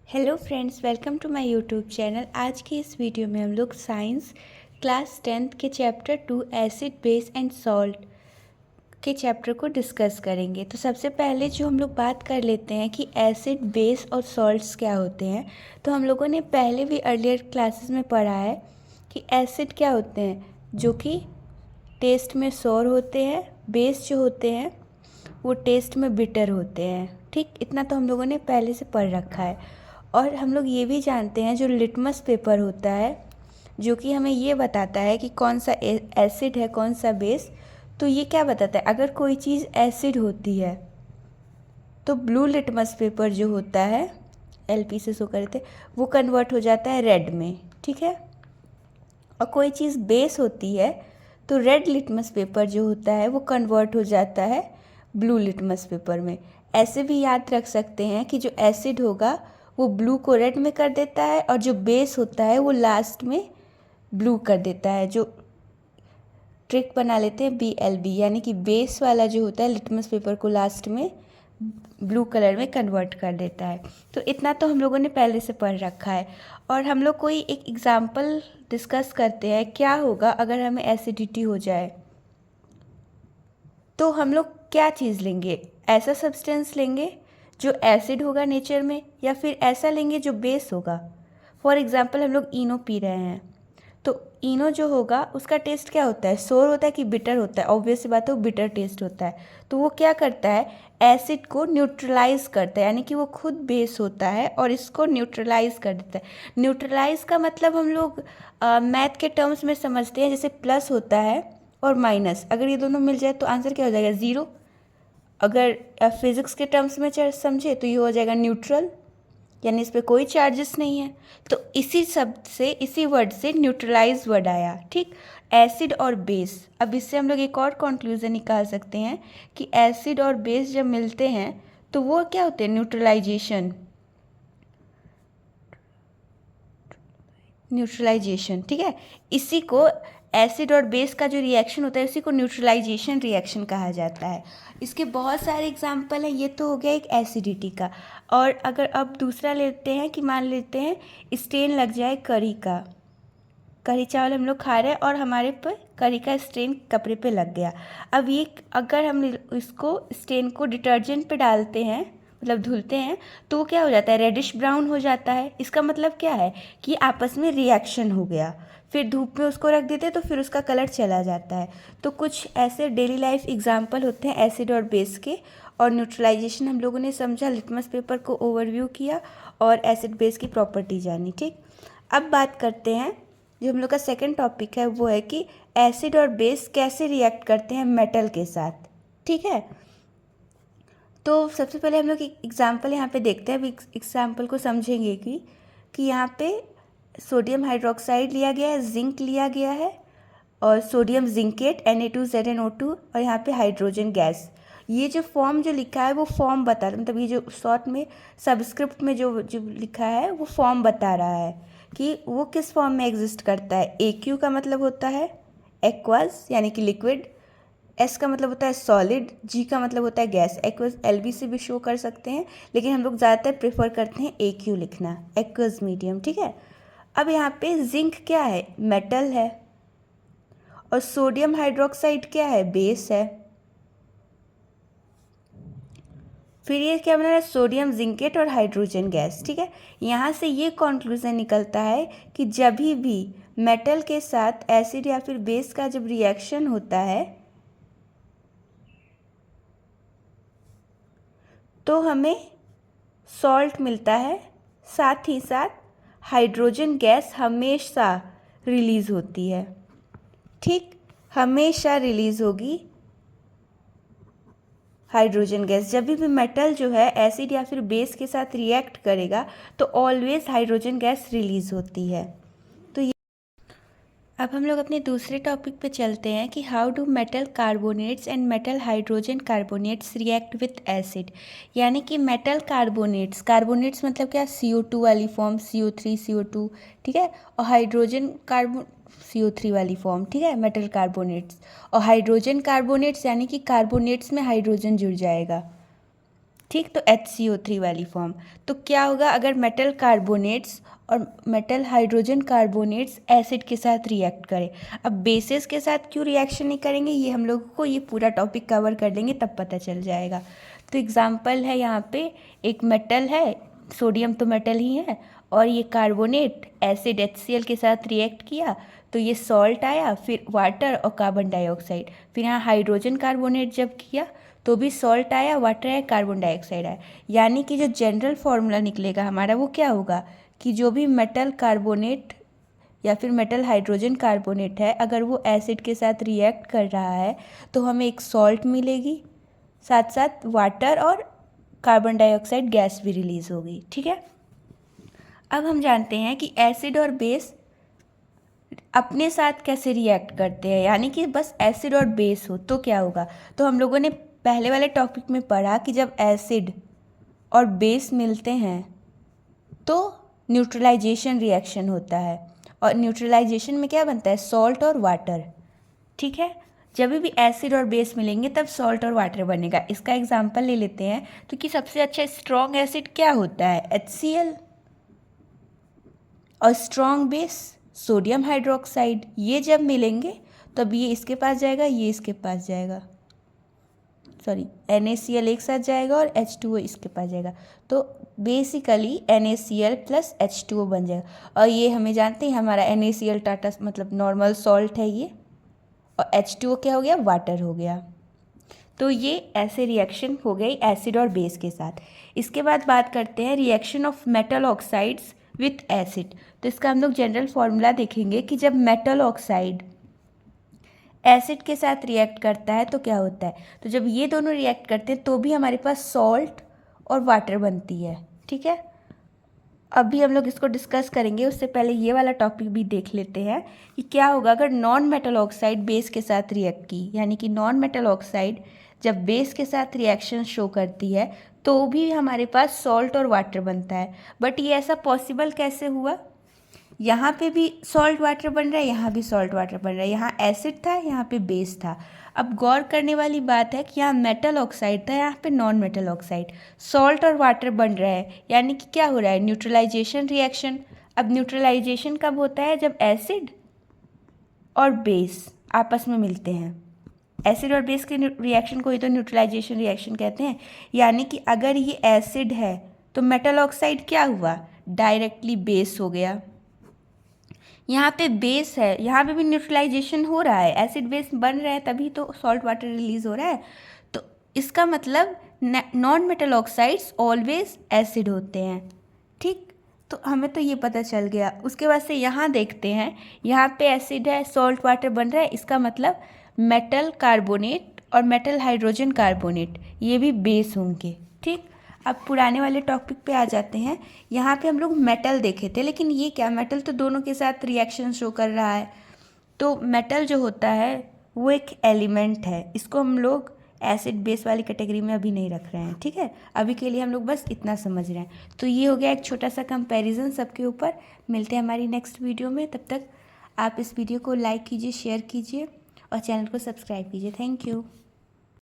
Hello friends, welcome to my YouTube channel. आज की इस वीडियो में हम लोग साइंस क्लास 10th के chapter 2 acid base and salt के चैप्टर को डिस्कस करेंगे। तो सबसे पहले जो हम लोग बात कर लेते हैं कि एसिड बेस और सॉल्ट्स क्या होते हैं। तो हम लोगों ने पहले भी अर्लियर क्लासेस में पढ़ा है कि एसिड क्या होते हैं, जो कि टेस्ट में सोर होते हैं। बेस जो होते हैं वो टेस्ट में बिटर होते हैं। ठीक, इतना तो हम लोगों ने पहले से पढ़ रखा है। और हम लोग ये भी जानते हैं जो लिटमस पेपर होता है, जो कि हमें ये बताता है कि कौन सा एसिड है कौन सा बेस। तो ये क्या बताता है, अगर कोई चीज़ एसिड होती है तो ब्लू लिटमस पेपर जो होता है, एलपी से शो करते, वो कन्वर्ट हो जाता है रेड में। ठीक है, और कोई चीज़ बेस होती है तो रेड लिटमस पेपर जो होता है वो कन्वर्ट हो जाता है ब्लू लिटमस पेपर में। ऐसे भी याद रख सकते हैं कि जो एसिड होगा वो ब्लू को रेड में कर देता है, और जो बेस होता है वो लास्ट में ब्लू कर देता है। जो ट्रिक बना लेते हैं BLB, यानी कि बेस वाला जो होता है लिटमस पेपर को लास्ट में ब्लू कलर में कन्वर्ट कर देता है। तो इतना तो हम लोगों ने पहले से पढ़ रखा है। और हम लोग कोई एक एग्जाम्पल डिस्कस करते हैं, क्या होगा अगर हमें एसिडिटी हो जाए। तो हम लोग क्या चीज़ लेंगे, ऐसा सब्सटेंस लेंगे जो एसिड होगा नेचर में, या फिर ऐसा लेंगे जो बेस होगा। फॉर एग्ज़ाम्पल हम लोग इनो पी रहे हैं, तो इनो जो होगा उसका टेस्ट क्या होता है, सोर होता है कि बिटर होता है। ऑब्वियस सी बात है, वो बिटर टेस्ट होता है। तो वो क्या करता है, एसिड को न्यूट्रलाइज करता है, यानी कि वो खुद बेस होता है और इसको न्यूट्रलाइज कर देता है। न्यूट्रलाइज का मतलब हम लोग मैथ के टर्म्स में समझते हैं, जैसे प्लस होता है और माइनस, अगर ये दोनों मिल जाए तो आंसर क्या हो जाएगा, ज़ीरो। अगर फिजिक्स के टर्म्स में समझे तो ये हो जाएगा न्यूट्रल, यानी इस पर कोई चार्जेस नहीं है। तो इसी शब्द से, इसी वर्ड से न्यूट्रलाइज वर्ड आया। ठीक, एसिड और बेस। अब इससे हम लोग एक और कंक्लूजन निकाल सकते हैं कि एसिड और बेस जब मिलते हैं तो वो क्या होते हैं, न्यूट्रलाइजेशन। न्यूट्रलाइजेशन, ठीक है। इसी को एसिड और बेस का जो रिएक्शन होता है उसी को न्यूट्रलाइजेशन रिएक्शन कहा जाता है। इसके बहुत सारे एग्जाम्पल हैं। ये तो हो गया एक एसिडिटी का। और अगर अब दूसरा लेते हैं कि मान लेते हैं स्टेन लग जाए करी का, करी चावल हम लोग खा रहे हैं और हमारे पर करी का स्टेन कपड़े पे लग गया। अब ये अगर हम इसको स्टेन को डिटर्जेंट पे डालते हैं, मतलब धुलते हैं, तो वो क्या हो जाता है, रेडिश ब्राउन हो जाता है। इसका मतलब क्या है कि आपस में रिएक्शन हो गया। फिर धूप में उसको रख देते हैं तो फिर उसका कलर चला जाता है। तो कुछ ऐसे डेली लाइफ एग्जाम्पल होते हैं एसिड और बेस के। और न्यूट्रलाइजेशन हम लोगों ने समझा, लिटमस पेपर को ओवरव्यू किया और एसिड बेस की प्रॉपर्टी जानी। ठीक, अब बात करते हैं, जो हम लोग का सेकंड टॉपिक है वो है कि एसिड और बेस कैसे रिएक्ट करते हैं मेटल के साथ। ठीक है, तो सबसे पहले हम लोग एक एग्जाम्पल यहाँ पे देखते हैं। अब एग्जाम्पल को समझेंगे कि यहाँ पे सोडियम हाइड्रोक्साइड लिया गया है, जिंक लिया गया है, और सोडियम जिंकेट Na2ZnO2, और यहाँ पे हाइड्रोजन गैस। ये जो फॉर्म जो लिखा है वो फॉर्म बता रहा है, मतलब ये जो शॉर्ट में सबस्क्रिप्ट में जो जो लिखा है वो फॉर्म बता रहा है कि वो किस फॉर्म में एग्जिस्ट करता है। AQ का मतलब होता है एक्वस, यानी कि लिक्विड। S का मतलब होता है सॉलिड। G का मतलब होता है गैस। एक्वस LB से भी शो कर सकते हैं, लेकिन हम लोग ज़्यादातर प्रेफर करते हैं AQ लिखना, एक्वस मीडियम। ठीक है, अब यहाँ पे जिंक क्या है, मेटल है, और सोडियम हाइड्रोक्साइड क्या है, बेस है। फिर ये क्या बना है, सोडियम जिंकेट और हाइड्रोजन गैस। ठीक है, यहाँ से ये कॉन्क्लूजन निकलता है कि जब भी मेटल के साथ एसिड या फिर बेस का जब रिएक्शन होता है तो हमें सॉल्ट मिलता है, साथ ही साथ हाइड्रोजन गैस हमेशा रिलीज़ होती है। ठीक, हमेशा रिलीज़ होगी हाइड्रोजन गैस। जब भी मेटल जो है एसिड या फिर बेस के साथ रिएक्ट करेगा तो ऑलवेज हाइड्रोजन गैस रिलीज़ होती है। तो ये, अब हम लोग अपने दूसरे टॉपिक पे चलते हैं कि how do metal carbonates and metal hydrogen carbonates react with acid. यानी कि मेटल कार्बोनेट्स, कार्बोनेट्स मतलब क्या, CO2 वाली फॉर्म, CO3 CO2। ठीक है, और हाइड्रोजन कार्बन CO3 वाली फॉर्म। ठीक है, मेटल कार्बोनेट्स। और हाइड्रोजन कार्बोनेट्स यानी कि कार्बोनेट्स में हाइड्रोजन जुड़ जाएगा। ठीक, तो HCO3 वाली फॉर्म। तो क्या होगा अगर मेटल कार्बोनेट्स और मेटल हाइड्रोजन कार्बोनेट्स एसिड के साथ रिएक्ट करें। अब बेसिस के साथ क्यों रिएक्शन नहीं करेंगे, ये हम लोगों को ये पूरा टॉपिक कवर कर लेंगे तब पता चल जाएगा। तो एग्जांपल है यहाँ पे, एक मेटल है, सोडियम तो मेटल ही है, और ये कार्बोनेट एसिड HCl के साथ रिएक्ट किया तो ये सॉल्ट आया, फिर वाटर और कार्बन डाइऑक्साइड। फिर यहाँ हाइड्रोजन कार्बोनेट जब किया तो भी सॉल्ट आया, वाटर आया, कार्बन डाइऑक्साइड आया। यानी कि जो जनरल फार्मूला निकलेगा हमारा वो क्या होगा कि जो भी मेटल कार्बोनेट या फिर मेटल हाइड्रोजन कार्बोनेट है, अगर वो एसिड के साथ रिएक्ट कर रहा है तो हमें एक सॉल्ट मिलेगी, साथ साथ वाटर और कार्बन डाइऑक्साइड गैस भी रिलीज होगी। ठीक है, अब हम जानते हैं कि एसिड और बेस अपने साथ कैसे रिएक्ट करते हैं, यानी कि बस एसिड और बेस हो तो क्या होगा। तो हम लोगों ने पहले वाले टॉपिक में पढ़ा कि जब एसिड और बेस मिलते हैं तो न्यूट्रलाइजेशन रिएक्शन होता है, और न्यूट्रलाइजेशन में क्या बनता है, सॉल्ट और वाटर। ठीक है, जब भी एसिड और बेस मिलेंगे तब सॉल्ट और वाटर बनेगा। इसका एग्जांपल ले लेते हैं, तो कि सबसे अच्छा स्ट्रॉन्ग एसिड क्या होता है, HCl, और स्ट्रॉन्ग बेस सोडियम हाइड्रोक्साइड। ये जब मिलेंगे तब ये इसके पास जाएगा, ये इसके पास जाएगा, सॉरी NaCl एक साथ जाएगा और H2O इसके पास जाएगा, तो बेसिकली NaCl प्लस H2O बन जाएगा। और ये हमें जानते हैं हमारा NaCl टाटा मतलब नॉर्मल सॉल्ट है ये, और H2O क्या हो गया, वाटर हो गया। तो ये ऐसे रिएक्शन हो गई एसिड और बेस के साथ। इसके बाद बात करते हैं reaction of metal oxides with acid. तो इसका हम लोग जनरल फॉर्मूला देखेंगे कि जब मेटल ऑक्साइड एसिड के साथ रिएक्ट करता है तो क्या होता है। तो जब ये दोनों रिएक्ट करते हैं तो भी हमारे पास सॉल्ट और वाटर बनती है। ठीक है, अभी हम लोग इसको डिस्कस करेंगे, उससे पहले ये वाला टॉपिक भी देख लेते हैं कि क्या होगा अगर नॉन मेटल ऑक्साइड बेस के साथ रिएक्ट की। यानी कि नॉन मेटल ऑक्साइड जब बेस के साथ रिएक्शन शो करती है तो भी हमारे पास सॉल्ट और वाटर बनता है। बट ये ऐसा पॉसिबल कैसे हुआ, यहाँ पे भी सॉल्ट वाटर बन रहा है, यहाँ भी सॉल्ट वाटर बन रहा है, यहाँ एसिड था, यहाँ पे बेस था। अब गौर करने वाली बात है कि यहाँ मेटल ऑक्साइड था, यहाँ पे नॉन मेटल ऑक्साइड, सॉल्ट और वाटर बन रहा है, यानी कि क्या हो रहा है, न्यूट्रलाइजेशन रिएक्शन। अब न्यूट्रलाइजेशन कब होता है, जब एसिड और बेस आपस में मिलते हैं। एसिड और बेस के रिएक्शन को ही तो न्यूट्रलाइजेशन रिएक्शन कहते हैं। यानी कि अगर ये एसिड है तो मेटल ऑक्साइड क्या हुआ, डायरेक्टली बेस हो गया। यहाँ पे बेस है, यहाँ पे भी न्यूट्रलाइजेशन हो रहा है, एसिड बेस बन रहा है, तभी तो सॉल्ट वाटर रिलीज हो रहा है। तो इसका मतलब non metal oxides always acid होते हैं। ठीक, तो हमें तो ये पता चल गया। उसके बाद से यहाँ देखते हैं, यहाँ पे एसिड है, सॉल्ट वाटर बन रहा है, इसका मतलब मेटल कार्बोनेट और मेटल हाइड्रोजन कार्बोनेट ये भी बेस होंगे। ठीक, अब पुराने वाले टॉपिक पे आ जाते हैं। यहाँ पे हम लोग मेटल देखे थे, लेकिन ये क्या, मेटल तो दोनों के साथ रिएक्शन शो कर रहा है। तो मेटल जो होता है वो एक एलिमेंट है, इसको हम लोग एसिड बेस वाली कैटेगरी में अभी नहीं रख रहे हैं। ठीक है, अभी के लिए हम लोग बस इतना समझ रहे हैं। तो ये हो गया एक छोटा सा कंपैरिजन सबके ऊपर। मिलते हैं हमारी नेक्स्ट वीडियो में, तब तक आप इस वीडियो को लाइक कीजिए, शेयर कीजिए और चैनल को सब्सक्राइब कीजिए। Thank you.